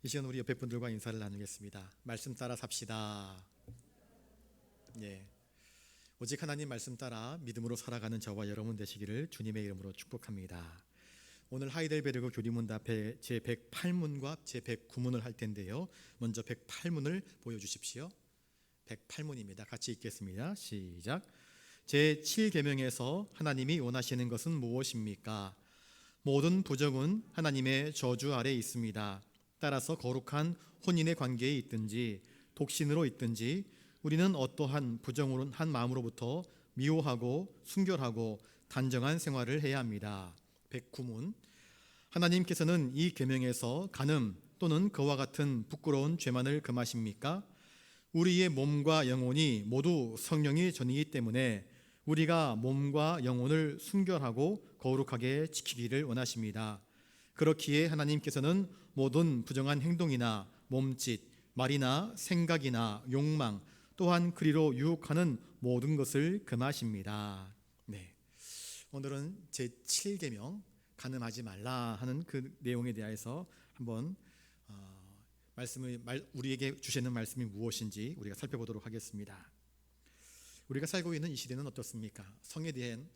이 시간 우리 옆에 분들과 인사를 나누겠습니다. 말씀 따라 삽시다. 예. 오직 하나님 말씀 따라 믿음으로 살아가는 저와 여러분 되시기를 주님의 이름으로 축복합니다. 오늘 하이델베르그 교리문 앞에 제 108문과 제 109문을 할 텐데요. 먼저 108문을 보여주십시오. 108문입니다. 같이 읽겠습니다. 시작. 제 7계명에서 하나님이 원하시는 것은 무엇입니까? 모든 부정은 하나님의 저주 아래 있습니다. 따라서 거룩한 혼인의 관계에 있든지 독신으로 있든지 우리는 어떠한 부정한 마음으로부터 미워하고 순결하고 단정한 생활을 해야 합니다. 109문. 하나님께서는 이 계명에서 간음 또는 그와 같은 부끄러운 죄만을 금하십니까? 우리의 몸과 영혼이 모두 성령이 전이기 때문에 우리가 몸과 영혼을 순결하고 거룩하게 지키기를 원하십니다. 그렇기에 하나님께서는 모든 부정한 행동이나 몸짓, 말이나 생각이나 욕망, 또한 그리로 유혹하는 모든 것을 금하십니다. 네, 오늘은 제 7계명 간음하지 말라 하는 그 내용에 대해서 한번 우리에게 주시는 말씀이 무엇인지 우리가 살펴보도록 하겠습니다. 우리가 살고 있는 이 시대는 어떻습니까? 성에 대한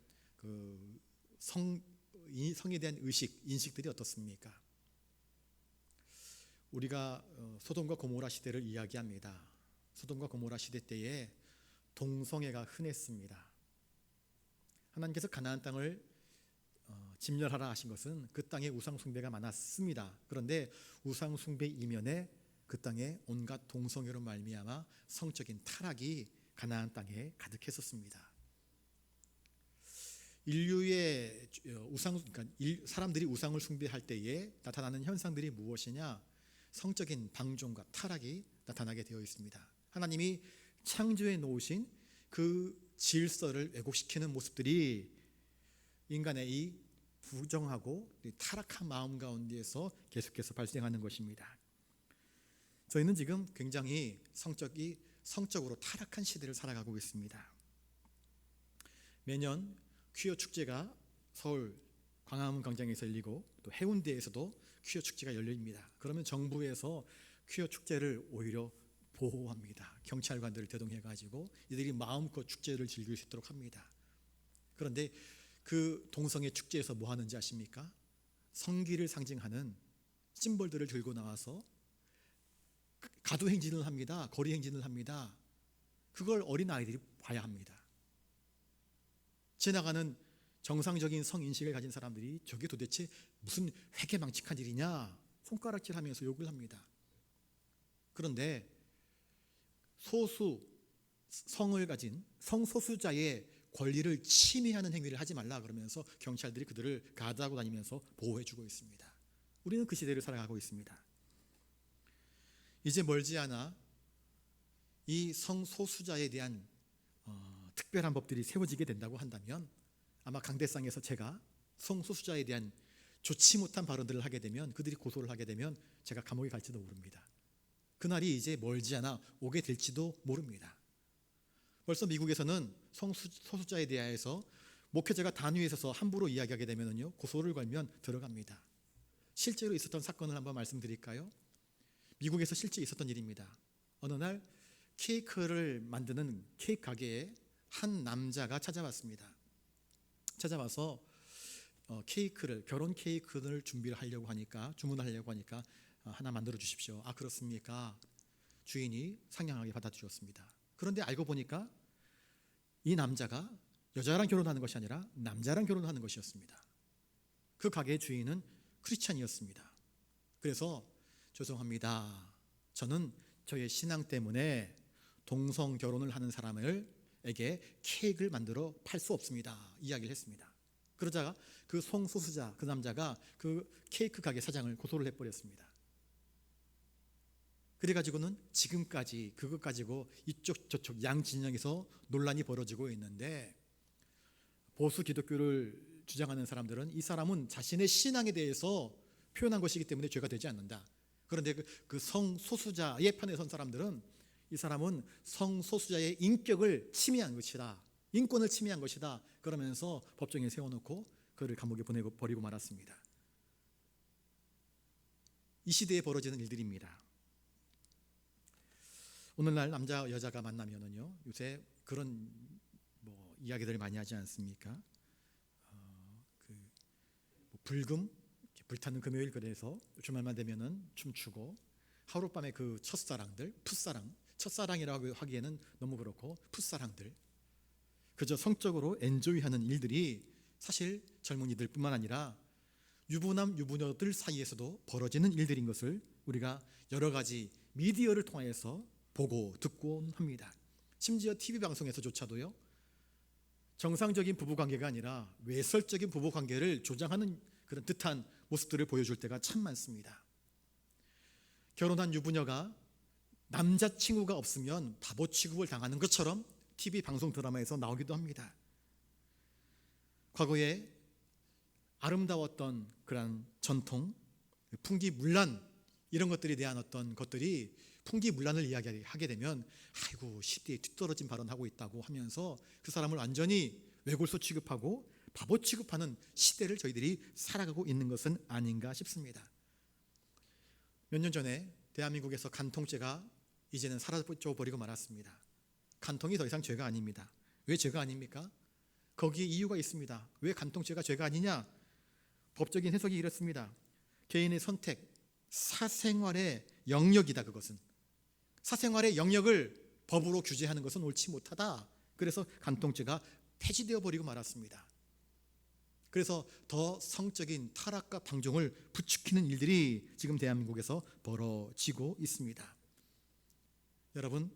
성에 대한 인식들이 어떻습니까? 우리가 소돔과 고모라 시대를 이야기합니다. 소돔과 고모라 시대 때에 동성애가 흔했습니다. 하나님께서 가나안 땅을 진멸하라 하신 것은 그 땅에 우상 숭배가 많았습니다. 그런데 우상 숭배 이면에 그 땅에 온갖 동성애로 말미암아 성적인 타락이 가나안 땅에 가득했었습니다. 인류의 사람들이 우상을 숭배할 때에 나타나는 현상들이 무엇이냐? 성적인 방종과 타락이 나타나게 되어 있습니다. 하나님이 창조해 놓으신 그 질서를 왜곡시키는 모습들이 인간의 이 부정하고 타락한 마음 가운데에서 계속해서 발생하는 것입니다. 저희는 지금 굉장히 성적으로 타락한 시대를 살아가고 있습니다. 매년 퀴어 축제가 서울 광화문 광장에서 열리고 또 해운대에서도 퀴어 축제가 열립니다. 그러면 정부에서 퀴어 축제를 오히려 보호합니다. 경찰관들을 대동해 가지고 이들이 마음껏 축제를 즐길 수 있도록 합니다. 그런데 그 동성애 축제에서 뭐 하는지 아십니까? 성기를 상징하는 심볼들을 들고 나와서 가두 행진을 합니다. 거리 행진을 합니다. 그걸 어린 아이들이 봐야 합니다. 지나가는 정상적인 성인식을 가진 사람들이 저게 도대체 무슨 회개망측한 일이냐 손가락질하면서 욕을 합니다. 그런데 성을 가진 성소수자의 권리를 침해하는 행위를 하지 말라 그러면서 경찰들이 그들을 가드하고 다니면서 보호해주고 있습니다. 우리는 그 시대를 살아가고 있습니다. 이제 멀지 않아 이 성소수자에 대한 특별한 법들이 세워지게 된다고 한다면 아마 강대상에서 제가 성소수자에 대한 좋지 못한 발언들을 하게 되면 그들이 고소를 하게 되면 제가 감옥에 갈지도 모릅니다. 그날이 이제 멀지 않아 오게 될지도 모릅니다. 벌써 미국에서는 성소수자에 대해서 목회자가 단위에 서서 함부로 이야기하게 되면요 고소를 걸면 들어갑니다. 실제로 있었던 사건을 한번 말씀드릴까요? 미국에서 실제 있었던 일입니다. 어느 날 케이크를 만드는 케이크 가게에 한 남자가 찾아왔습니다. 찾아와서 결혼 케이크를 주문을 하려고 하니까 하나 만들어 주십시오. 아, 그렇습니까? 주인이 상냥하게 받아주셨습니다. 그런데 알고 보니까 이 남자가 여자랑 결혼하는 것이 아니라 남자랑 결혼하는 것이었습니다. 그 가게의 주인은 크리스찬이었습니다. 그래서 죄송합니다. 저는 저의 신앙 때문에 동성 결혼을 하는 사람에게 케이크를 만들어 팔 수 없습니다. 이야기를 했습니다. 그러자가 그 성소수자 그 남자가 그 케이크 가게 사장을 고소를 해버렸습니다. 그래가지고는 지금까지 그것 가지고 이쪽 저쪽 양 진영에서 논란이 벌어지고 있는데 보수 기독교를 주장하는 사람들은 이 사람은 자신의 신앙에 대해서 표현한 것이기 때문에 죄가 되지 않는다. 그런데 그 성소수자의 편에 선 사람들은 이 사람은 성소수자의 인격을 침해한 것이다. 인권을 침해한 것이다. 그러면서 법정에 세워놓고 그를 감옥에 보내고 버리고 말았습니다. 이 시대에 벌어지는 일들입니다. 오늘날 남자 여자가 만나면은요, 요새 그런 이야기들 많이 하지 않습니까? 불금, 불타는 금요일, 그래서 주말만 되면은 춤추고, 하룻밤에 그 첫사랑들, 풋사랑, 첫사랑이라고 하기에는 너무 그렇고 풋사랑들, 그저 성적으로 엔조이하는 일들이 사실 젊은이들 뿐만 아니라 유부남 유부녀들 사이에서도 벌어지는 일들인 것을 우리가 여러 가지 미디어를 통해서 보고 듣곤 합니다. 심지어 TV 방송에서조차도요, 정상적인 부부관계가 아니라 외설적인 부부관계를 조장하는 그런 듯한 모습들을 보여줄 때가 참 많습니다. 결혼한 유부녀가 남자친구가 없으면 바보 취급을 당하는 것처럼 TV 방송 드라마에서 나오기도 합니다. 과거에 아름다웠던 그런 전통, 풍기문란, 이런 것들에 대한 어떤 것들이 풍기문란을 이야기하게 되면 아이고 시대에 뒤떨어진 발언하고 있다고 하면서 그 사람을 완전히 외골소 취급하고 바보 취급하는 시대를 저희들이 살아가고 있는 것은 아닌가 싶습니다. 몇 년 전에 대한민국에서 간통죄가 이제는 사라져버리고 말았습니다. 간통이 더 이상 죄가 아닙니다. 왜 죄가 아닙니까? 거기에 이유가 있습니다. 왜 간통죄가 죄가 아니냐? 법적인 해석이 이렇습니다. 개인의 선택, 사생활의 영역이다. 그것은 사생활의 영역을 법으로 규제하는 것은 옳지 못하다. 그래서 간통죄가 폐지되어 버리고 말았습니다. 그래서 더 성적인 타락과 방종을 부추기는 일들이 지금 대한민국에서 벌어지고 있습니다. 여러분,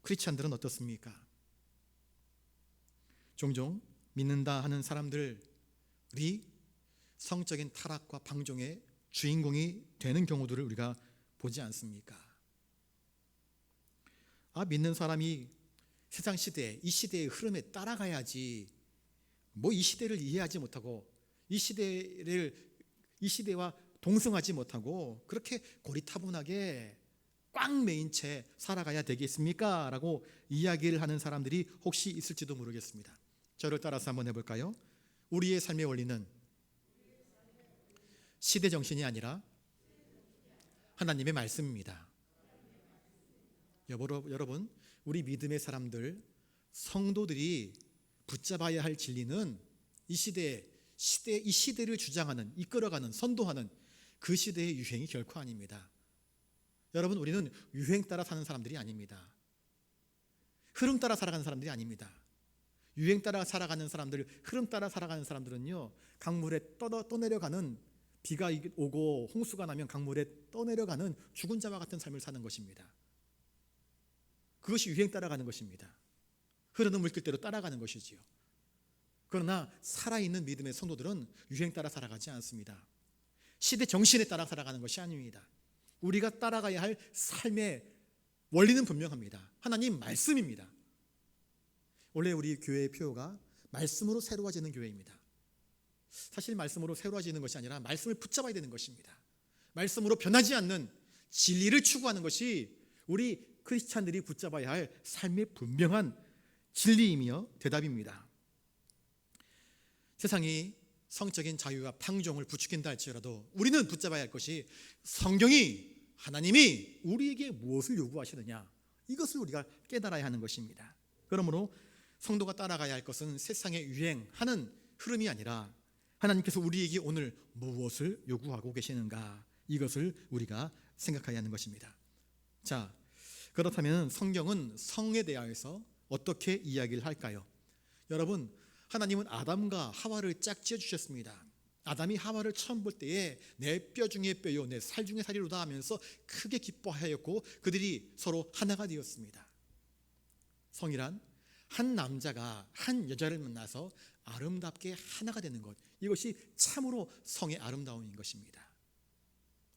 크리스찬들은 어떻습니까? 종종 믿는다 하는 사람들이 성적인 타락과 방종의 주인공이 되는 경우들을 우리가 보지 않습니까? 믿는 사람이 세상 시대, 이 시대의 흐름에 따라가야지, 이 시대를 이해하지 못하고 이 시대와 동성하지 못하고 그렇게 고리타분하게 꽉 매인 채 살아가야 되겠습니까? 라고 이야기를 하는 사람들이 혹시 있을지도 모르겠습니다. 저를 따라서 한번 해볼까요? 우리의 삶의 원리는 시대 정신이 아니라 하나님의 말씀입니다. 여러분, 우리 믿음의 사람들, 성도들이 붙잡아야 할 진리는 이 시대를 주장하는, 이끌어가는, 선도하는 그 시대의 유행이 결코 아닙니다. 여러분, 우리는 유행 따라 사는 사람들이 아닙니다. 흐름 따라 살아가는 사람들이 아닙니다. 유행 따라 살아가는 사람들, 흐름 따라 살아가는 사람들은요, 강물에 떠내려가는, 비가 오고 홍수가 나면 강물에 떠내려가는 죽은 자와 같은 삶을 사는 것입니다. 그것이 유행 따라가는 것입니다. 흐르는 물길대로 따라가는 것이지요. 그러나 살아있는 믿음의 성도들은 유행 따라 살아가지 않습니다. 시대 정신에 따라 살아가는 것이 아닙니다. 우리가 따라가야 할 삶의 원리는 분명합니다. 하나님 말씀입니다. 원래 우리 교회의 표어가 말씀으로 새로워지는 교회입니다. 사실 말씀으로 새로워지는 것이 아니라 말씀을 붙잡아야 되는 것입니다. 말씀으로 변하지 않는 진리를 추구하는 것이 우리 크리스찬들이 붙잡아야 할 삶의 분명한 진리이며 대답입니다. 세상이 성적인 자유와 방종을 부추긴다 할지라도 우리는 붙잡아야 할 것이 성경이, 하나님이 우리에게 무엇을 요구하시느냐, 이것을 우리가 깨달아야 하는 것입니다. 그러므로 성도가 따라가야 할 것은 세상에 유행하는 흐름이 아니라 하나님께서 우리에게 오늘 무엇을 요구하고 계시는가, 이것을 우리가 생각해야 하는 것입니다. 자, 그렇다면 성경은 성에 대하여서 어떻게 이야기를 할까요? 여러분, 하나님은 아담과 하와를 짝지어 주셨습니다. 아담이 하와를 처음 볼 때에 내 뼈 중에 뼈요 내 살 중에 살이로다 하면서 크게 기뻐하였고 그들이 서로 하나가 되었습니다. 성이란 한 남자가 한 여자를 만나서 아름답게 하나가 되는 것, 이것이 참으로 성의 아름다움인 것입니다.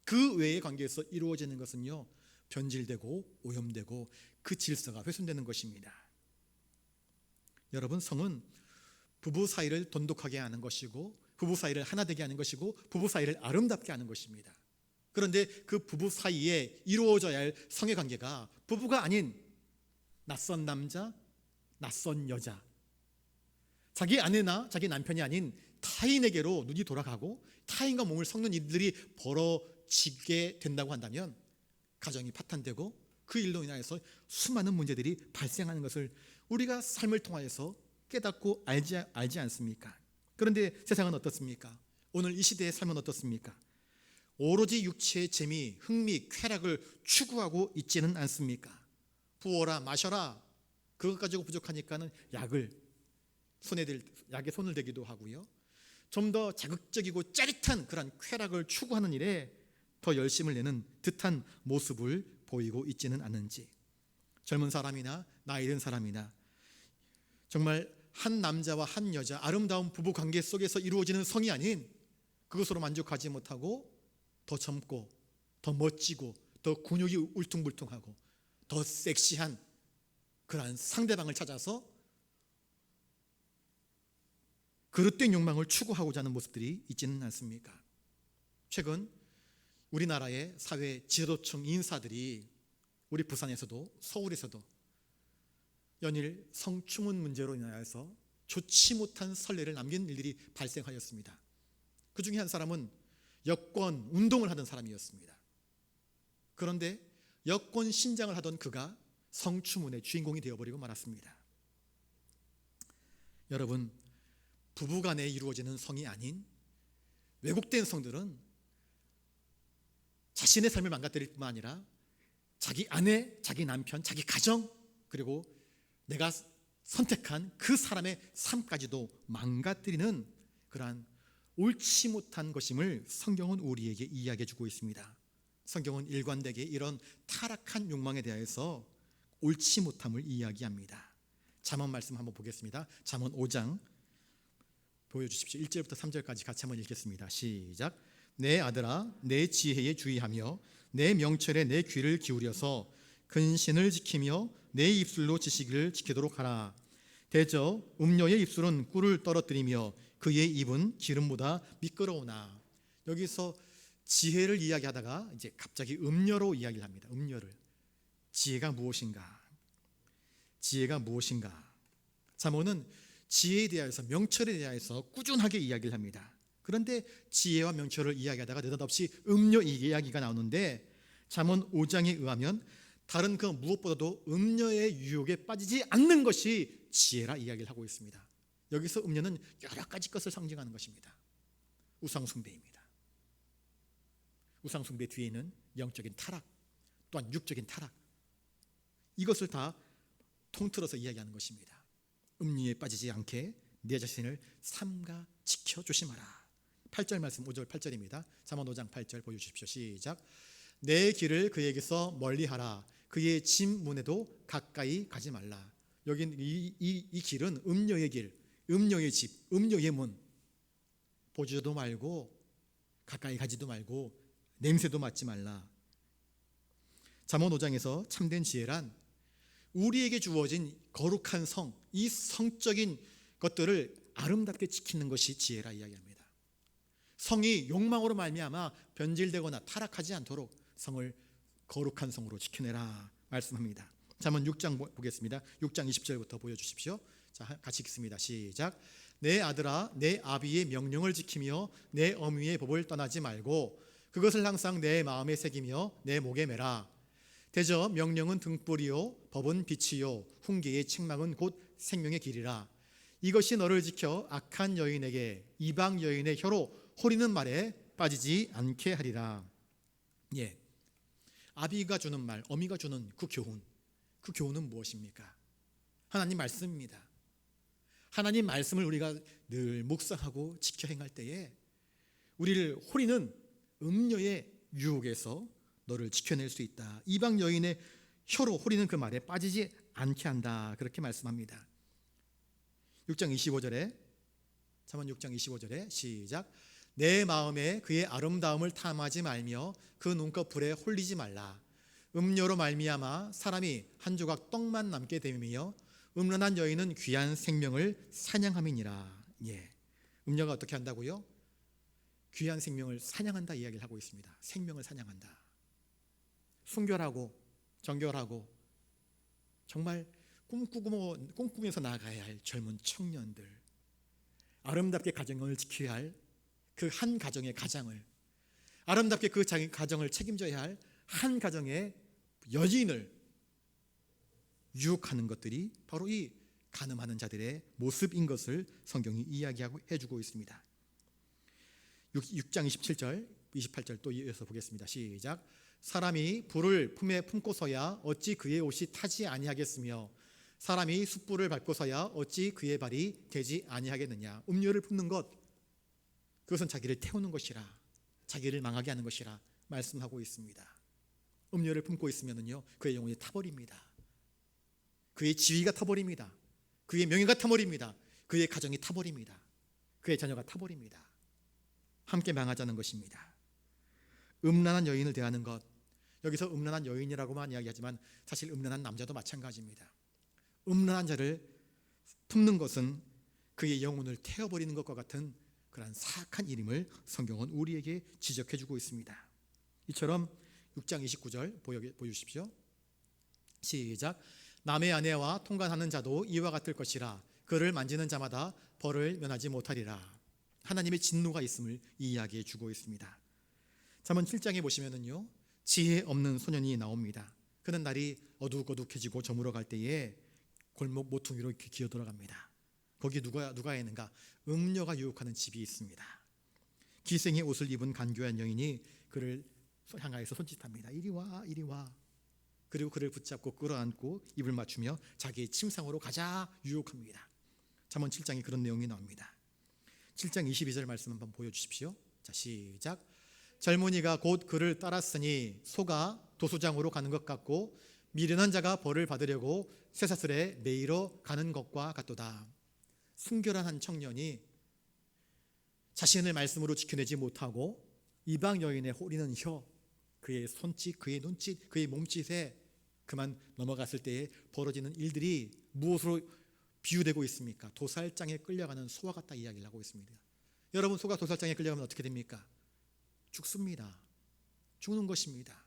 그 외의 관계에서 이루어지는 것은요, 변질되고 오염되고 그 질서가 훼손되는 것입니다. 여러분, 성은 부부 사이를 돈독하게 하는 것이고 부부 사이를 하나 되게 하는 것이고 부부 사이를 아름답게 하는 것입니다. 그런데 그 부부 사이에 이루어져야 할 성의 관계가 부부가 아닌 낯선 남자, 낯선 여자, 자기 아내나 자기 남편이 아닌 타인에게로 눈이 돌아가고 타인과 몸을 섞는 일들이 지게 된다고 한다면 가정이 파탄되고 그 일로 인하여서 수많은 문제들이 발생하는 것을 우리가 삶을 통하여서 깨닫고 알지 않습니까? 그런데 세상은 어떻습니까? 오늘 이 시대의 삶은 어떻습니까? 오로지 육체의 재미, 흥미, 쾌락을 추구하고 있지는 않습니까? 부어라 마셔라, 그것 가지고 부족하니까는 약에 손을 대기도 하고요, 좀 더 자극적이고 짜릿한 그런 쾌락을 추구하는 일에 더 열심을 내는 듯한 모습을 보이고 있지는 않는지, 젊은 사람이나 나이 든 사람이나 정말 한 남자와 한 여자 아름다운 부부 관계 속에서 이루어지는 성이 아닌 그것으로 만족하지 못하고 더 젊고 더 멋지고 더 근육이 울퉁불퉁하고 더 섹시한 그러한 상대방을 찾아서 그릇된 욕망을 추구하고자 하는 모습들이 있지는 않습니까? 최근 우리나라의 사회 지도층 인사들이 우리 부산에서도 서울에서도 연일 성추문 문제로 인하여서 좋지 못한 선례를 남긴 일들이 발생하였습니다. 그 중에 한 사람은 여권 운동을 하던 사람이었습니다. 그런데 여권 신장을 하던 그가 성추문의 주인공이 되어버리고 말았습니다. 여러분, 부부간에 이루어지는 성이 아닌 왜곡된 성들은 자신의 삶을 망가뜨릴 뿐만 아니라 자기 아내, 자기 남편, 자기 가정, 그리고 내가 선택한 그 사람의 삶까지도 망가뜨리는 그러한 옳지 못한 것임을 성경은 우리에게 이야기해 주고 있습니다. 성경은 일관되게 이런 타락한 욕망에 대해서 옳지 못함을 이야기합니다. 잠언 말씀 한번 보겠습니다. 잠언 5장 보여주십시오. 1절부터 3절까지 같이 한번 읽겠습니다. 시작. 내 아들아, 내 지혜에 주의하며 내 명철에 내 귀를 기울여서 근신을 지키며 내 입술로 지식을 지키도록 하라. 대저 음녀의 입술은 꿀을 떨어뜨리며 그의 입은 기름보다 미끄러우나. 여기서 지혜를 이야기하다가 이제 갑자기 음녀로 이야기를 합니다. 음녀를. 지혜가 무엇인가? 지혜가 무엇인가? 잠언은 지혜에 대해서, 명철에 대해서 꾸준하게 이야기를 합니다. 그런데 지혜와 명철을 이야기하다가 느닷없이 음녀 이야기가 나오는데, 잠언 5장에 의하면 다른 그 무엇보다도 음녀의 유혹에 빠지지 않는 것이 지혜라 이야기를 하고 있습니다. 여기서 음녀는 여러 가지 것을 상징하는 것입니다. 우상숭배입니다. 우상숭배 뒤에는 영적인 타락, 또한 육적인 타락, 이것을 다 통틀어서 이야기하는 것입니다. 음녀에 빠지지 않게 내 자신을 삼가 지켜 조심하라. 8절 말씀, 5절 8절입니다. 잠언 5장 8절 보여주십시오. 시작. 내 길을 그에게서 멀리하라. 그의 집 문에도 가까이 가지 말라. 여기 이 길은 음녀의 길, 음녀의 집, 음녀의 문. 보지도 말고 가까이 가지도 말고 냄새도 맡지 말라. 잠언 5장에서 참된 지혜란 우리에게 주어진 거룩한 성, 이 성적인 것들을 아름답게 지키는 것이 지혜라 이야기합니다. 성이 욕망으로 말미암아 변질되거나 타락하지 않도록 성을 거룩한 성으로 지켜내라 말씀합니다. 잠언 6장 보겠습니다. 6장 20절부터 보여주십시오. 자, 같이 읽습니다. 시작. 내 아들아, 내 아비의 명령을 지키며 내 어미의 법을 떠나지 말고 그것을 항상 내 마음에 새기며 내 목에 매라. 대저 명령은 등불이요 법은 빛이요 훈계의 책망은 곧 생명의 길이라. 이것이 너를 지켜 악한 여인에게 이방 여인의 혀로 호리는 말에 빠지지 않게 하리라. 예, 아비가 주는 말, 어미가 주는 그 교훈은 무엇입니까? 하나님 말씀입니다. 하나님 말씀을 우리가 늘 묵상하고 지켜 행할 때에 우리를 호리는 음녀의 유혹에서 너를 지켜낼 수 있다. 이방 여인의 혀로 호리는 그 말에 빠지지 않게 한다. 그렇게 말씀합니다. 6장 25절에 잠언 6장 25절에 시작. 내 마음에 그의 아름다움을 탐하지 말며 그 눈꺼풀에 홀리지 말라. 음료로 말미암아 사람이 한 조각 떡만 남게 되며 음란한 여인은 귀한 생명을 사냥함이니라. 예, 음녀가 어떻게 한다고요? 귀한 생명을 사냥한다 이야기를 하고 있습니다. 생명을 사냥한다. 순결하고 정결하고 정말 꿈꾸면서 나가야 할 젊은 청년들, 아름답게 가정을 지켜야 할 그 한 가정의 가장을 아름답게 그 자기 가정을 책임져야 할 한 가정의 여인을 유혹하는 것들이 바로 이 간음하는 자들의 모습인 것을 성경이 이야기하고 해주고 있습니다. 6장 27절 28절 또 이어서 보겠습니다. 시작. 사람이 불을 품에 품고서야 어찌 그의 옷이 타지 아니하겠으며 사람이 숯불을 밟고서야 어찌 그의 발이 되지 아니하겠느냐. 음료를 품는 것, 그것은 자기를 태우는 것이라, 자기를 망하게 하는 것이라 말씀하고 있습니다. 음료를 품고 있으면요 그의 영혼이 타버립니다. 그의 지위가 타버립니다. 그의 명예가 타버립니다. 그의 가정이 타버립니다. 그의 자녀가 타버립니다. 함께 망하자는 것입니다. 음란한 여인을 대하는 것, 여기서 음란한 여인이라고만 이야기하지만 사실 음란한 남자도 마찬가지입니다. 음란한 자를 품는 것은 그의 영혼을 태워버리는 것과 같은 그러한 사악한 일임을 성경은 우리에게 지적해주고 있습니다. 이처럼 6장 29절 보여주십시오. 시작. 남의 아내와 통관하는 자도 이와 같을 것이라 그를 만지는 자마다 벌을 면하지 못하리라. 하나님의 진노가 있음을 이야기해 주고 있습니다. 잠언 7장에 보시면은요 지혜 없는 소년이 나옵니다. 그는 날이 어둑어둑해지고 저물어 갈 때에 골목 모퉁이로 이렇게 기어 들어갑니다. 거기 누가 있는가? 음녀가 유혹하는 집이 있습니다. 기생의 옷을 입은 간교한 여인이 그를 향하여서 손짓합니다. 이리 와, 이리 와. 그리고 그를 붙잡고 끌어안고 입을 맞추며 자기의 침상으로 가자 유혹합니다. 잠언 7장에 그런 내용이 나옵니다. 7장 22절 말씀 한번 보여주십시오. 자, 시작. 젊은이가 곧 그를 따랐으니 소가 도수장으로 가는 것 같고 미련한 자가 벌을 받으려고 쇠사슬에 매이러 가는 것과 같도다. 순결한 한 청년이 자신을 말씀으로 지켜내지 못하고 이방 여인의 호리는 혀, 그의 손짓, 그의 눈짓, 그의 몸짓에 그만 넘어갔을 때에 벌어지는 일들이 무엇으로 비유되고 있습니까? 도살장에 끌려가는 소와 같다 이야기를 하고 있습니다. 여러분, 소가 도살장에 끌려가면 어떻게 됩니까? 죽습니다. 죽는 것입니다.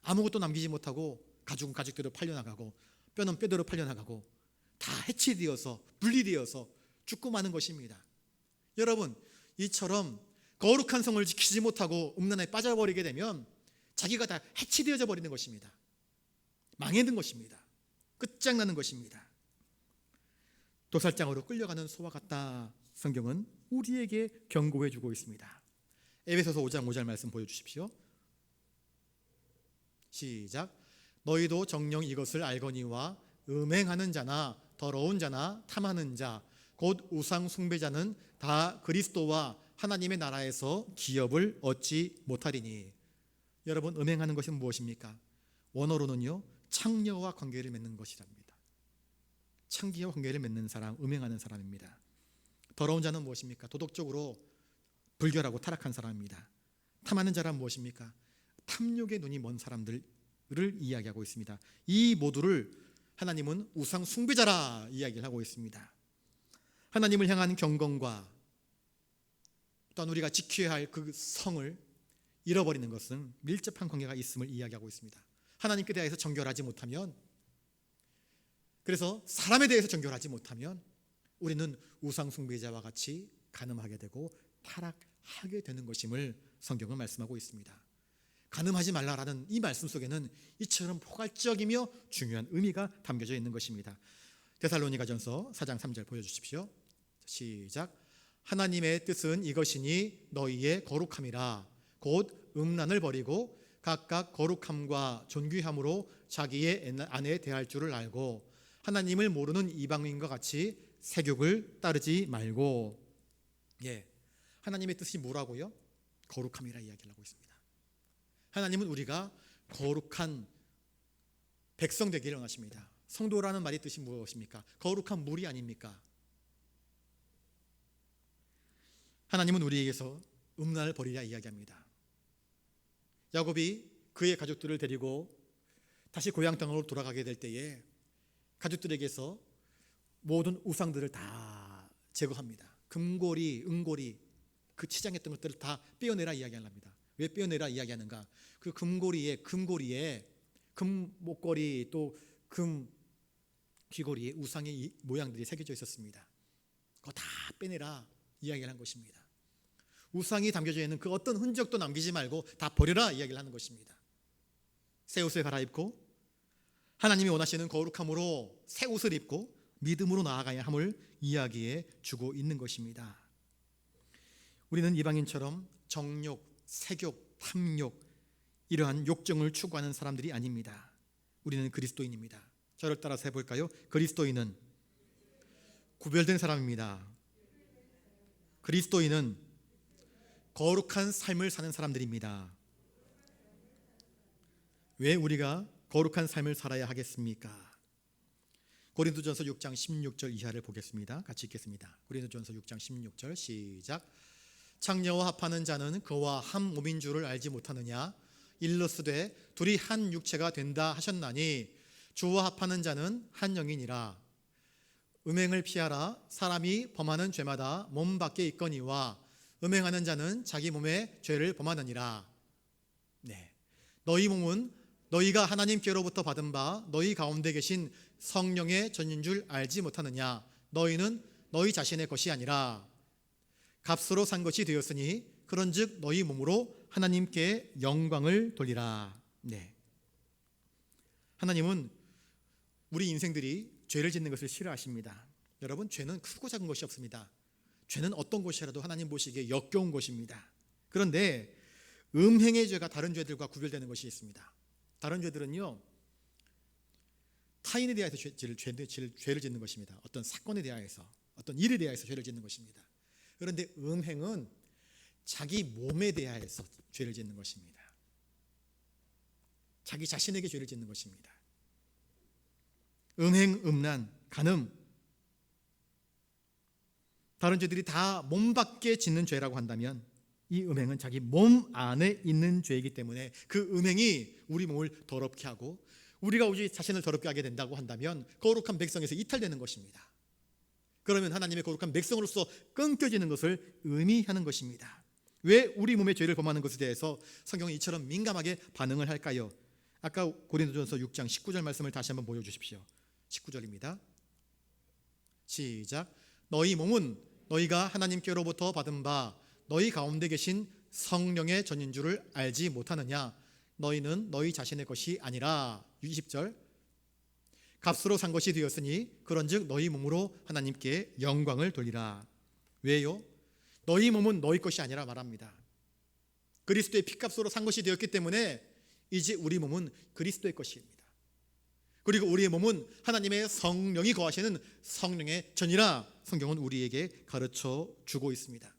아무것도 남기지 못하고 가죽은 가죽대로 팔려나가고 뼈는 뼈대로 팔려나가고 다 해치되어서 분리되어서 죽고 마는 것입니다. 여러분, 이처럼 거룩한 성을 지키지 못하고 음란에 빠져버리게 되면 자기가 다 해치되어져 버리는 것입니다. 망해든 것입니다. 끝장나는 것입니다. 도살장으로 끌려가는 소와 같다. 성경은 우리에게 경고해 주고 있습니다. 에베소서 5장 5절 말씀 보여주십시오. 시작. 너희도 정녕 이것을 알거니와 음행하는 자나 더러운 자나 탐하는 자 곧 우상 숭배자는 다 그리스도와 하나님의 나라에서 기업을 얻지 못하리니. 여러분, 음행하는 것은 무엇입니까? 원어로는요 창녀와 관계를 맺는 것이랍니다. 창기와 관계를 맺는 사람, 음행하는 사람입니다. 더러운 자는 무엇입니까? 도덕적으로 불결하고 타락한 사람입니다. 탐하는 자란 무엇입니까? 탐욕의 눈이 먼 사람들을 이야기하고 있습니다. 이 모두를 하나님은 우상 숭배자라 이야기를 하고 있습니다. 하나님을 향한 경건과 또한 우리가 지켜야 할 그 성을 잃어버리는 것은 밀접한 관계가 있음을 이야기하고 있습니다. 하나님께 대해서 정결하지 못하면, 그래서 사람에 대해서 정결하지 못하면 우리는 우상 숭배자와 같이 간음하게 되고 타락하게 되는 것임을 성경은 말씀하고 있습니다. 간음하지 말라라는 이 말씀 속에는 이처럼 포괄적이며 중요한 의미가 담겨져 있는 것입니다. 데살로니가전서 4장 3절 보여주십시오. 시작. 하나님의 뜻은 이것이니 너희의 거룩함이라. 곧 음란을 버리고 각각 거룩함과 존귀함으로 자기의 아내에 대할 줄을 알고 하나님을 모르는 이방인과 같이 세욕을 따르지 말고. 하나님의 뜻이 뭐라고요? 거룩함이라 이야기를 하고 있습니다. 하나님은 우리가 거룩한 백성 되기를 원하십니다. 성도라는 말의 뜻이 무엇입니까? 거룩한 무리 아닙니까? 하나님은 우리에게서 음란을 버리라 이야기합니다. 야곱이 그의 가족들을 데리고 다시 고향 땅으로 돌아가게 될 때에 가족들에게서 모든 우상들을 다 제거합니다. 금고리, 은고리, 그 치장했던 것들을 다 빼어내라 이야기합니다. 왜 빼어내라 이야기하는가? 그 금고리에 금 목걸이 또 금 귀걸이에 우상의 모양들이 새겨져 있었습니다. 그거 다 빼내라 이야기를 한 것입니다. 우상이 담겨져 있는 그 어떤 흔적도 남기지 말고 다 버려라 이야기를 하는 것입니다. 새 옷을 갈아입고 하나님이 원하시는 거룩함으로 새 옷을 입고 믿음으로 나아가야 함을 이야기해 주고 있는 것입니다. 우리는 이방인처럼 정욕, 색욕, 탐욕 이러한 욕정을 추구하는 사람들이 아닙니다. 우리는 그리스도인입니다. 저를 따라서 해볼까요? 그리스도인은 구별된 사람입니다. 그리스도인은 거룩한 삶을 사는 사람들입니다. 왜 우리가 거룩한 삶을 살아야 하겠습니까? 고린도전서 6장 16절 이하를 보겠습니다. 같이 읽겠습니다. 고린도전서 6장 16절 시작. 창녀와 합하는 자는 그와 한 몸인 줄을 알지 못하느냐? 일러스되 둘이 한 육체가 된다 하셨나니 주와 합하는 자는 한 영이니라. 음행을 피하라. 사람이 범하는 죄마다 몸 밖에 있거니와 음행하는 자는 자기 몸에 죄를 범하느니라. 네. 너희 몸은 너희가 하나님께로부터 받은 바 너희 가운데 계신 성령의 전인 줄 알지 못하느냐? 너희는 너희 자신의 것이 아니라 값으로 산 것이 되었으니 그런즉 너희 몸으로 하나님께 영광을 돌리라. 네. 하나님은 우리 인생들이 죄를 짓는 것을 싫어하십니다. 여러분, 죄는 크고 작은 것이 없습니다. 죄는 어떤 것이라도 하나님 보시기에 역겨운 것입니다. 그런데 음행의 죄가 다른 죄들과 구별되는 것이 있습니다. 다른 죄들은요, 타인에 대해서 죄를 짓는 것입니다. 어떤 사건에 대하여서, 어떤 일에 대하여서 죄를 짓는 것입니다. 그런데 음행은 자기 몸에 대하여서 죄를 짓는 것입니다. 자기 자신에게 죄를 짓는 것입니다. 음행, 음란, 간음, 다른 죄들이 다 몸 밖에 짓는 죄라고 한다면 이 음행은 자기 몸 안에 있는 죄이기 때문에 그 음행이 우리 몸을 더럽게 하고 우리가 우리 자신을 더럽게 하게 된다고 한다면 거룩한 백성에서 이탈되는 것입니다. 그러면 하나님의 거룩한 백성으로서 끊겨지는 것을 의미하는 것입니다. 왜 우리 몸의 죄를 범하는 것에 대해서 성경은 이처럼 민감하게 반응을 할까요? 아까 고린도전서 6장 19절 말씀을 다시 한번 보여주십시오. 19절입니다. 시작. 너희 몸은 너희가 하나님께로부터 받은 바 너희 가운데 계신 성령의 전인 줄을 알지 못하느냐? 너희는 너희 자신의 것이 아니라 20절. 값으로 산 것이 되었으니 그런즉 너희 몸으로 하나님께 영광을 돌리라. 왜요? 너희 몸은 너희 것이 아니라 말합니다. 그리스도의 피값으로 산 것이 되었기 때문에 이제 우리 몸은 그리스도의 것입니다. 그리고 우리의 몸은 하나님의 성령이 거하시는 성령의 전이라 성경은 우리에게 가르쳐 주고 있습니다.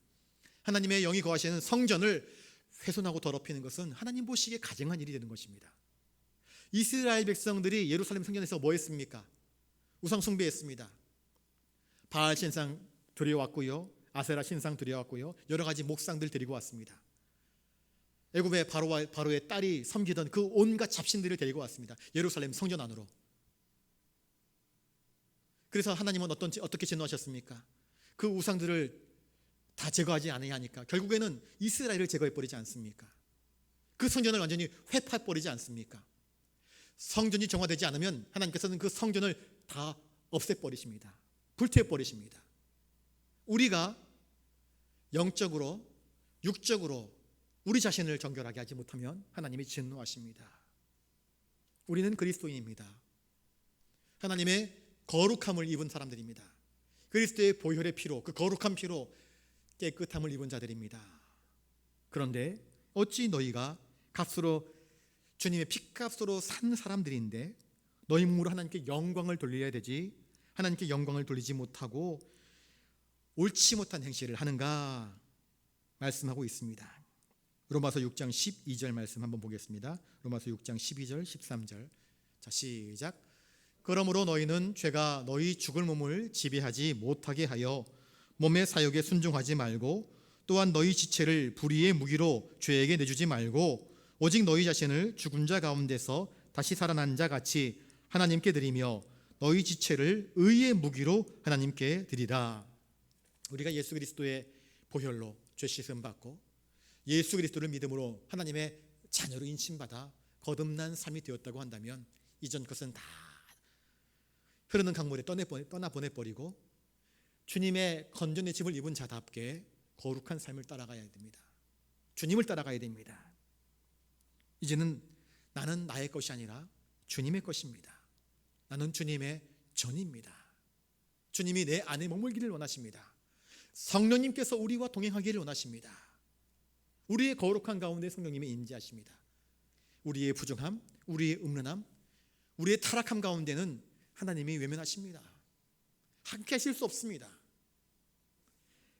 하나님의 영이 거하시는 성전을 훼손하고 더럽히는 것은 하나님 보시기에 가증한 일이 되는 것입니다. 이스라엘 백성들이 예루살렘 성전에서 뭐 했습니까? 우상 숭배했습니다. 바알 신상 들여왔고요, 아세라 신상 들여왔고요, 여러 가지 목상들 데리고 왔습니다. 애굽의 바로의 딸이 섬기던 그 온갖 잡신들을 데리고 왔습니다. 예루살렘 성전 안으로. 그래서 하나님은 어떻게 진노하셨습니까? 그 우상들을 다 제거하지 않아야 하니까 결국에는 이스라엘을 제거해버리지 않습니까? 그 성전을 완전히 회파해버리지 않습니까? 성전이 정화되지 않으면 하나님께서는 그 성전을 다 없애버리십니다. 불태워버리십니다. 우리가 영적으로, 육적으로 우리 자신을 정결하게 하지 못하면 하나님이 진노하십니다. 우리는 그리스도인입니다. 하나님의 거룩함을 입은 사람들입니다. 그리스도의 보혈의 피로, 그 거룩한 피로 깨끗함을 입은 자들입니다. 그런데 어찌 너희가 값으로 주님의 피값으로 산 사람들인데 너희 몸으로 하나님께 영광을 돌려야 되지 하나님께 영광을 돌리지 못하고 옳지 못한 행실을 하는가 말씀하고 있습니다. 로마서 6장 12절 말씀 한번 보겠습니다. 로마서 6장 12절 13절. 자, 시작. 그러므로 너희는 죄가 너희 죽을 몸을 지배하지 못하게 하여 몸의 사욕에 순종하지 말고 또한 너희 지체를 불의의 무기로 죄에게 내주지 말고 오직 너희 자신을 죽은 자 가운데서 다시 살아난 자 같이 하나님께 드리며 너희 지체를 의의 무기로 하나님께 드리라. 우리가 예수 그리스도의 보혈로 죄 씻음 받고 예수 그리스도를 믿음으로 하나님의 자녀로 인침받아 거듭난 삶이 되었다고 한다면 이전 것은 다 흐르는 강물에 떠나보내버리고 주님의 건전의 짐을 입은 자답게 거룩한 삶을 따라가야 됩니다. 주님을 따라가야 됩니다. 이제는 나는 나의 것이 아니라 주님의 것입니다. 나는 주님의 전입니다. 주님이 내 안에 머물기를 원하십니다. 성령님께서 우리와 동행하기를 원하십니다. 우리의 거룩한 가운데 성령님이 임재하십니다. 우리의 부정함, 우리의 음란함, 우리의 타락함 가운데는 하나님이 외면하십니다. 함께 하실 수 없습니다.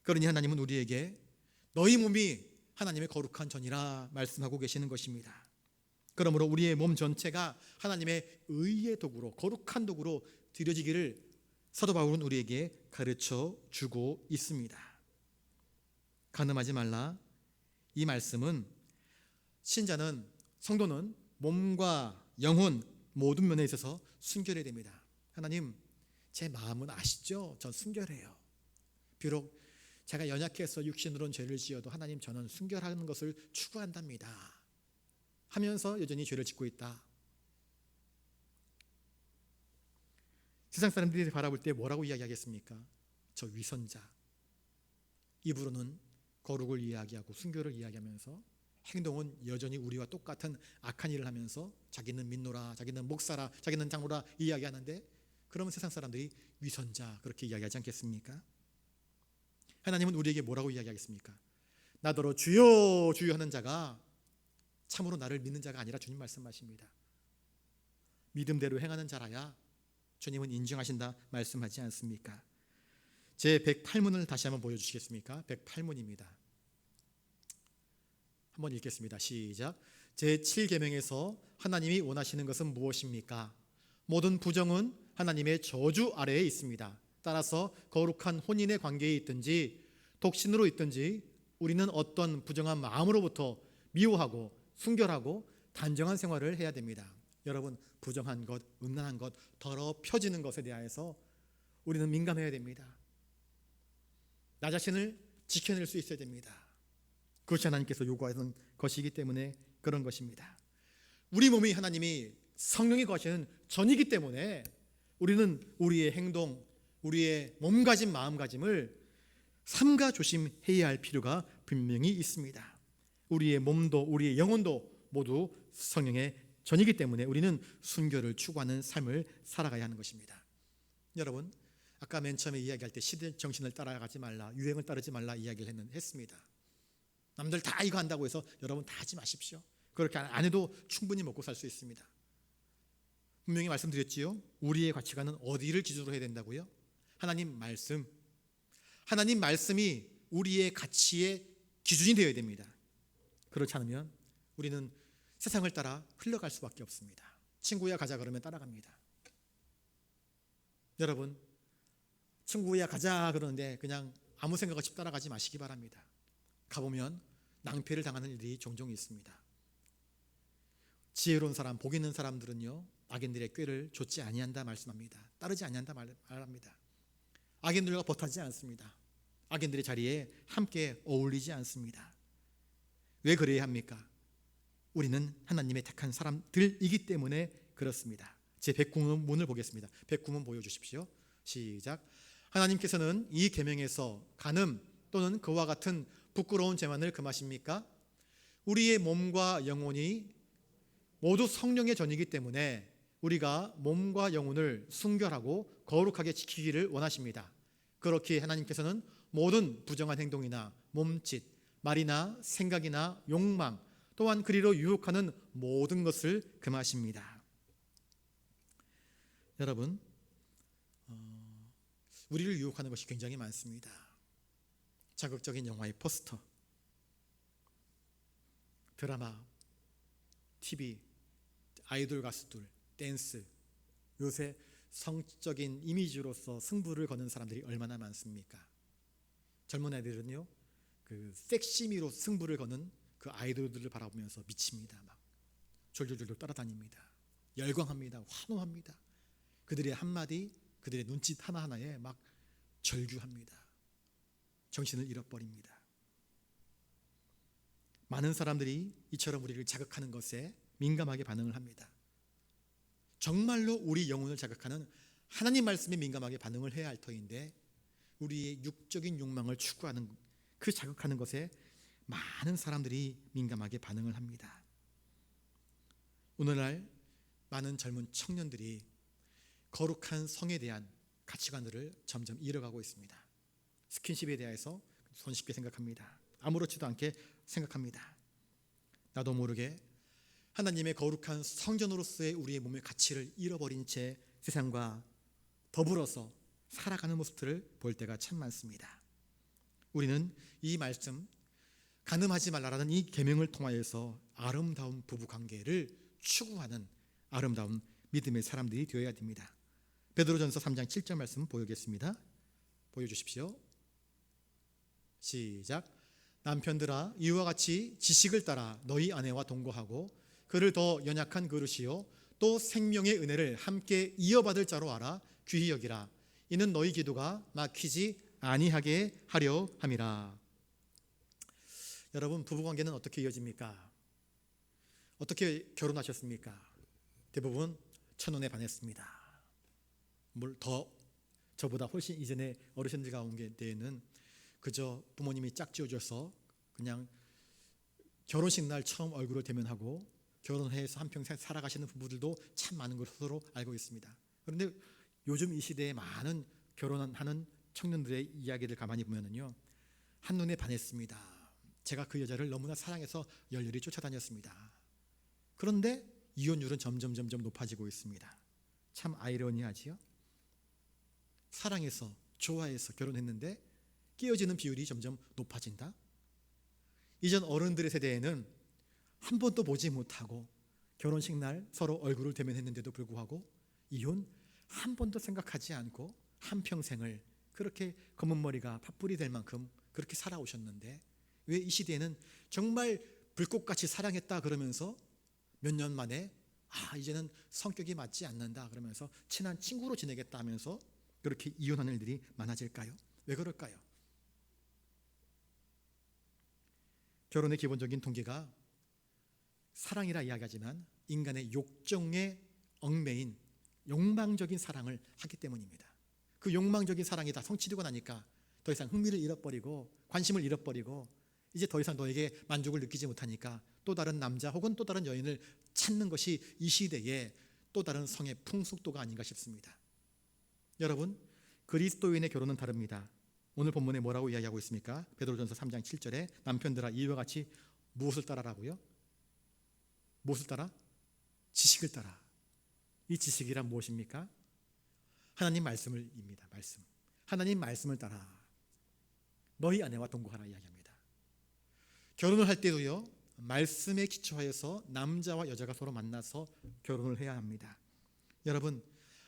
그러니 하나님은 우리에게 너희 몸이 하나님의 거룩한 전이라 말씀하고 계시는 것입니다. 그러므로 우리의 몸 전체가 하나님의 의의 도구로, 거룩한 도구로 드려지기를 사도 바울은 우리에게 가르쳐 주고 있습니다. 간음하지 말라. 이 말씀은 신자는, 성도는 몸과 영혼 모든 면에 있어서 순결해야 됩니다. 하나님, 제 마음은 아시죠? 전 순결해요. 비록 제가 연약해서 육신으로는 죄를 지어도 하나님, 저는 순결하는 것을 추구한답니다 하면서 여전히 죄를 짓고 있다. 세상 사람들이 바라볼 때 뭐라고 이야기하겠습니까? 저 위선자. 입으로는 거룩을 이야기하고 순결을 이야기하면서 행동은 여전히 우리와 똑같은 악한 일을 하면서 자기는 민노라, 자기는 목사라, 자기는 장로라 이야기하는데, 그러면 세상 사람들이 위선자 그렇게 이야기하지 않겠습니까? 하나님은 우리에게 뭐라고 이야기하겠습니까? 나더러 주여 주여 하는 자가 참으로 나를 믿는 자가 아니라 주님 말씀하십니다. 믿음대로 행하는 자라야 주님은 인정하신다 말씀하지 않습니까? 제 108문을 다시 한번 보여주시겠습니까? 108문입니다. 한번 읽겠습니다. 시작. 제 7계명에서 하나님이 원하시는 것은 무엇입니까? 모든 부정은 하나님의 저주 아래에 있습니다. 따라서 거룩한 혼인의 관계에 있든지 독신으로 있든지 우리는 어떤 부정한 마음으로부터 미워하고 순결하고 단정한 생활을 해야 됩니다. 여러분, 부정한 것, 음란한 것, 더럽혀지는 것에 대해서 우리는 민감해야 됩니다. 나 자신을 지켜낼 수 있어야 됩니다. 그것이 하나님께서 요구하는 것이기 때문에 그런 것입니다. 우리 몸이 하나님이 성령이 거하시는 전이기 때문에 우리는 우리의 행동, 우리의 몸가짐, 마음가짐을 삼가 조심해야 할 필요가 분명히 있습니다. 우리의 몸도 우리의 영혼도 모두 성령의 전이기 때문에 우리는 순결을 추구하는 삶을 살아가야 하는 것입니다. 여러분, 아까 맨 처음에 이야기할 때 시대 정신을 따라가지 말라, 유행을 따르지 말라 이야기를 했습니다. 남들 다 이거 한다고 해서 여러분 다 하지 마십시오. 그렇게 안 해도 충분히 먹고 살 수 있습니다. 분명히 말씀드렸지요. 우리의 가치관은 어디를 기준으로 해야 된다고요? 하나님 말씀. 하나님 말씀이 우리의 가치의 기준이 되어야 됩니다. 그렇지 않으면 우리는 세상을 따라 흘러갈 수밖에 없습니다. 친구야 가자 그러면 따라갑니다. 여러분, 친구야 가자 그러는데 그냥 아무 생각 없이 따라가지 마시기 바랍니다. 가보면 낭패를 당하는 일이 종종 있습니다. 지혜로운 사람, 복 있는 사람들은요, 악인들의 꾀를 좇지 아니한다 말씀합니다. 따르지 아니한다 말합니다. 악인들과 버타지 않습니다. 악인들의 자리에 함께 어울리지 않습니다. 왜 그래야 합니까? 우리는 하나님의 택한 사람들이기 때문에 그렇습니다. 제 109문을 보겠습니다. 109문 보여주십시오. 시작. 하나님께서는 이 계명에서 간음 또는 그와 같은 부끄러운 재만을 금하십니까? 우리의 몸과 영혼이 모두 성령의 전이기 때문에 우리가 몸과 영혼을 순결하고 거룩하게 지키기를 원하십니다. 그렇게 하나님께서는 모든 부정한 행동이나 몸짓, 말이나 생각이나 욕망, 또한 그리로 유혹하는 모든 것을 금하십니다. 여러분, 우리를 유혹하는 것이 굉장히 많습니다. 자극적인 영화의 포스터, 드라마, TV, 아이돌 가수들, 댄스, 요새 성적인 이미지로서 승부를 거는 사람들이 얼마나 많습니까? 젊은 애들은요, 그 섹시미로 승부를 거는 그 아이돌들을 바라보면서 미칩니다. 막 졸졸졸 따라다닙니다. 열광합니다. 환호합니다. 그들의 한마디, 그들의 눈짓 하나하나에 막 절규합니다. 정신을 잃어버립니다. 많은 사람들이 이처럼 우리를 자극하는 것에 민감하게 반응을 합니다. 정말로 우리 영혼을 자극하는 하나님 말씀에 민감하게 반응을 해야 할 터인데 우리의 육적인 욕망을 추구하는 그 자극하는 것에 많은 사람들이 민감하게 반응을 합니다. 오늘날 많은 젊은 청년들이 거룩한 성에 대한 가치관들을 점점 잃어가고 있습니다. 스킨십에 대해서 손쉽게 생각합니다. 아무렇지도 않게 생각합니다. 나도 모르게 하나님의 거룩한 성전으로서의 우리의 몸의 가치를 잃어버린 채 세상과 더불어서 살아가는 모습들을 볼 때가 참 많습니다. 우리는 이 말씀, 간음하지 말라라는 이 계명을 통하여서 아름다운 부부관계를 추구하는 아름다운 믿음의 사람들이 되어야 됩니다. 베드로전서 3장 7절 말씀 보여주겠습니다. 보여주십시오. 시작. 남편들아, 이와 같이 지식을 따라 너희 아내와 동거하고 그를 더 연약한 그릇이요 또 생명의 은혜를 함께 이어받을 자로 알아 귀히 여기라. 이는 너희 기도가 막히지 아니하게 하려 함이라. 여러분, 부부관계는 어떻게 이어집니까? 어떻게 결혼하셨습니까? 대부분 첫눈에 반했습니다. 더 저보다 훨씬 이전에 어르신들 가운데에는 그저 부모님이 짝지어줘서 그냥 결혼식 날 처음 얼굴을 대면하고 결혼해서 한평생 살아가시는 부부들도 참 많은 걸 스스로 알고 있습니다. 그런데 요즘 이 시대에 많은 결혼하는 청년들의 이야기를 가만히 보면은요, 한눈에 반했습니다. 제가 그 여자를 너무나 사랑해서 열렬히 쫓아다녔습니다. 그런데 이혼율은 점점 높아지고 있습니다. 참 아이러니하지요? 사랑해서 좋아해서 결혼했는데 깨어지는 비율이 점점 높아진다. 이전 어른들의 세대에는 한 번도 보지 못하고 결혼식 날 서로 얼굴을 대면했는데도 불구하고 이혼 한 번도 생각하지 않고 한평생을 그렇게 검은 머리가 팥불이 될 만큼 그렇게 살아오셨는데 왜 이 시대에는 정말 불꽃같이 사랑했다 그러면서 몇 년 만에 이제는 성격이 맞지 않는다 그러면서 친한 친구로 지내겠다 하면서 그렇게 이혼하는 일들이 많아질까요? 왜 그럴까요? 결혼의 기본적인 동기가 사랑이라 이야기하지만 인간의 욕정에 얽매인 욕망적인 사랑을 하기 때문입니다. 그 욕망적인 사랑이 다 성취되고 나니까 더 이상 흥미를 잃어버리고 관심을 잃어버리고 이제 더 이상 너에게 만족을 느끼지 못하니까 또 다른 남자 혹은 또 다른 여인을 찾는 것이 이 시대의 또 다른 성의 풍속도가 아닌가 싶습니다. 여러분, 그리스도인의 결혼은 다릅니다. 오늘 본문에 뭐라고 이야기하고 있습니까? 베드로전서 3장 7절에 남편들아 이와 같이 무엇을 따라라고요? 무엇을 따라? 지식을 따라. 이 지식이란 무엇입니까? 하나님 말씀을입니다. 말씀. 하나님 말씀을 따라 너희 아내와 동거하라 이야기합니다. 결혼을 할 때도요, 말씀에 기초하여서 남자와 여자가 서로 만나서 결혼을 해야 합니다. 여러분,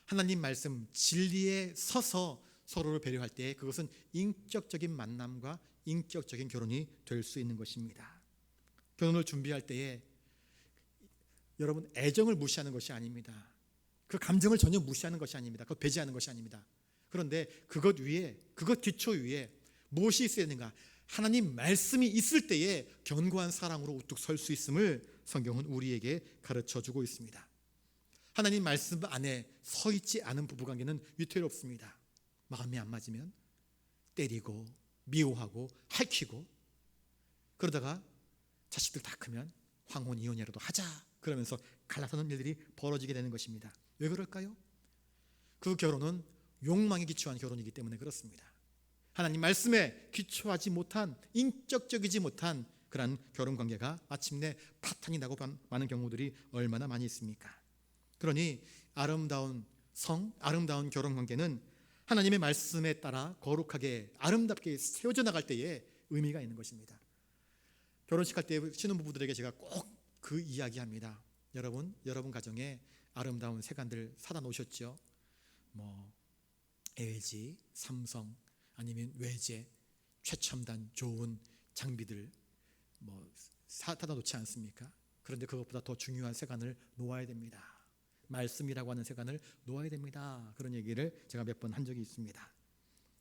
하나님 말씀 진리에 서서 서로를 배려할 때 그것은 인격적인 만남과 인격적인 결혼이 될 수 있는 것입니다. 결혼을 준비할 때에 여러분, 애정을 무시하는 것이 아닙니다. 그 감정을 전혀 무시하는 것이 아닙니다. 그것 배제하는 것이 아닙니다. 그런데 그것 기초 위에 무엇이 있어야 되는가? 하나님 말씀이 있을 때에 견고한 사랑으로 우뚝 설 수 있음을 성경은 우리에게 가르쳐주고 있습니다. 하나님 말씀 안에 서 있지 않은 부부관계는 위태롭습니다. 마음이 안 맞으면 때리고 미워하고 할퀴고 그러다가 자식들 다 크면 황혼 이혼이라도 하자 그러면서 갈라서는 일들이 벌어지게 되는 것입니다. 왜 그럴까요? 그 결혼은 욕망에 기초한 결혼이기 때문에 그렇습니다. 하나님 말씀에 기초하지 못한 인격적이지 못한 그런 결혼관계가 마침내 파탄이 나고 많은 경우들이 얼마나 많이 있습니까? 그러니 아름다운 아름다운 결혼관계는 하나님의 말씀에 따라 거룩하게 아름답게 세워져 나갈 때에 의미가 있는 것입니다. 결혼식 할 때 신혼부부들에게 제가 꼭 그 이야기합니다. 여러분 가정에 아름다운 세간들 사다 놓으셨죠? LG, 삼성 아니면 외제 최첨단 좋은 장비들 사다 놓지 않습니까? 그런데 그것보다 더 중요한 세간을 놓아야 됩니다. 말씀이라고 하는 세간을 놓아야 됩니다. 그런 얘기를 제가 몇 번 한 적이 있습니다.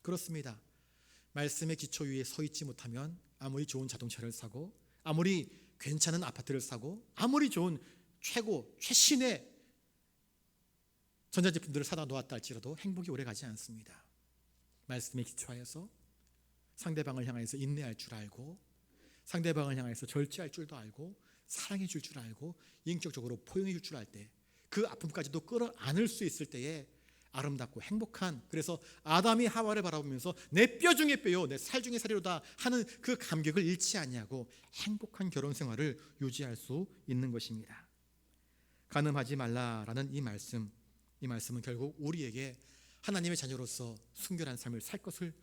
그렇습니다. 말씀의 기초 위에 서 있지 못하면 아무리 좋은 자동차를 사고 아무리 괜찮은 아파트를 사고 아무리 좋은 최신의 전자제품들을 사다 놓았다 할지라도 행복이 오래 가지 않습니다. 말씀에 기초하여서 상대방을 향해서 인내할 줄 알고, 상대방을 향해서 절제할 줄도 알고, 사랑해 줄 줄 알고, 인격적으로 포용해 줄 줄 알 때, 그 아픔까지도 끌어안을 수 있을 때에 아름답고 행복한, 그래서 아담이 하와를 바라보면서 내 뼈 중에 뼈요 내 살 중에 살이로다 하는 그 감격을 잃지 않냐고 행복한 결혼 생활을 유지할 수 있는 것입니다. 간음하지 말라라는 이 말씀은 결국 우리에게 하나님의 자녀로서 순결한 삶을 살 것을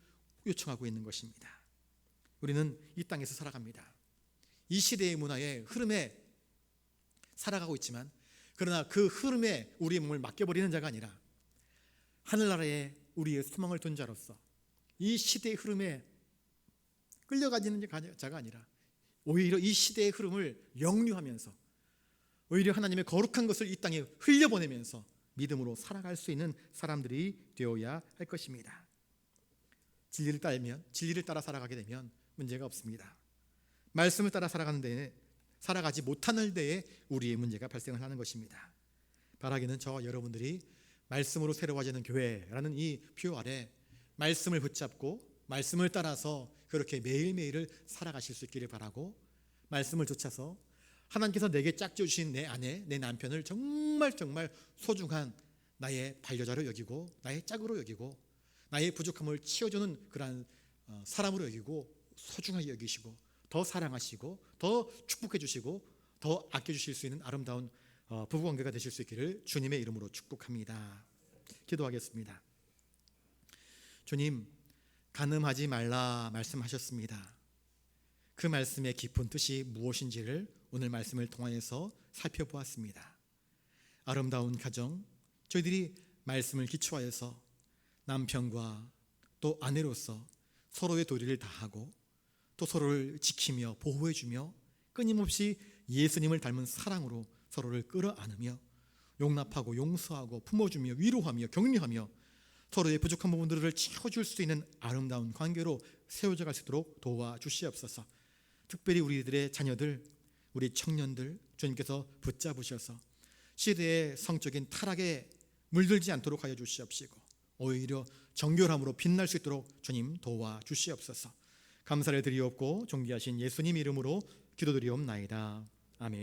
요청하고 있는 것입니다. 우리는 이 땅에서 살아갑니다. 이 시대의 문화의 흐름에 살아가고 있지만, 그러나 그 흐름에 우리의 몸을 맡겨버리는 자가 아니라 하늘나라에 우리의 소망을 둔 자로서 이 시대의 흐름에 끌려가지는 자가 아니라 오히려 이 시대의 흐름을 역류하면서 오히려 하나님의 거룩한 것을 이 땅에 흘려보내면서 믿음으로 살아갈 수 있는 사람들이 되어야 할 것입니다. 진리를 따라 살아가게 되면 문제가 없습니다. 말씀을 따라 살아가지 못하는 데에 우리의 문제가 발생을 하는 것입니다. 바라기는 저와 여러분들이 말씀으로 새로워지는 교회라는 이 표 아래 말씀을 붙잡고 말씀을 따라서 그렇게 매일매일을 살아가실 수 있기를 바라고, 말씀을 좇아서 하나님께서 내게 짝지어 주신 내 아내, 내 남편을 정말 소중한 나의 반려자로 여기고, 나의 짝으로 여기고, 나의 부족함을 채워주는 그러한 사람으로 여기고, 소중하게 여기시고, 더 사랑하시고, 더 축복해 주시고, 더 아껴주실 수 있는 아름다운 부부관계가 되실 수 있기를 주님의 이름으로 축복합니다. 기도하겠습니다. 주님, 간음하지 말라 말씀하셨습니다. 그 말씀의 깊은 뜻이 무엇인지를 오늘 말씀을 통하여서 살펴보았습니다. 아름다운 가정, 저희들이 말씀을 기초하여서 남편과 또 아내로서 서로의 도리를 다하고 또 서로를 지키며 보호해주며 끊임없이 예수님을 닮은 사랑으로 서로를 끌어안으며 용납하고 용서하고 품어주며 위로하며 격려하며 서로의 부족한 부분들을 채워줄 수 있는 아름다운 관계로 세워져 갈 수 있도록 도와주시옵소서. 특별히 우리들의 자녀들, 우리 청년들 주님께서 붙잡으셔서 시대의 성적인 타락에 물들지 않도록 하여 주시옵시고 오히려 정결함으로 빛날 수 있도록 주님 도와주시옵소서. 감사를 드리옵고 존귀하신 예수님 이름으로 기도드리옵나이다. 아멘.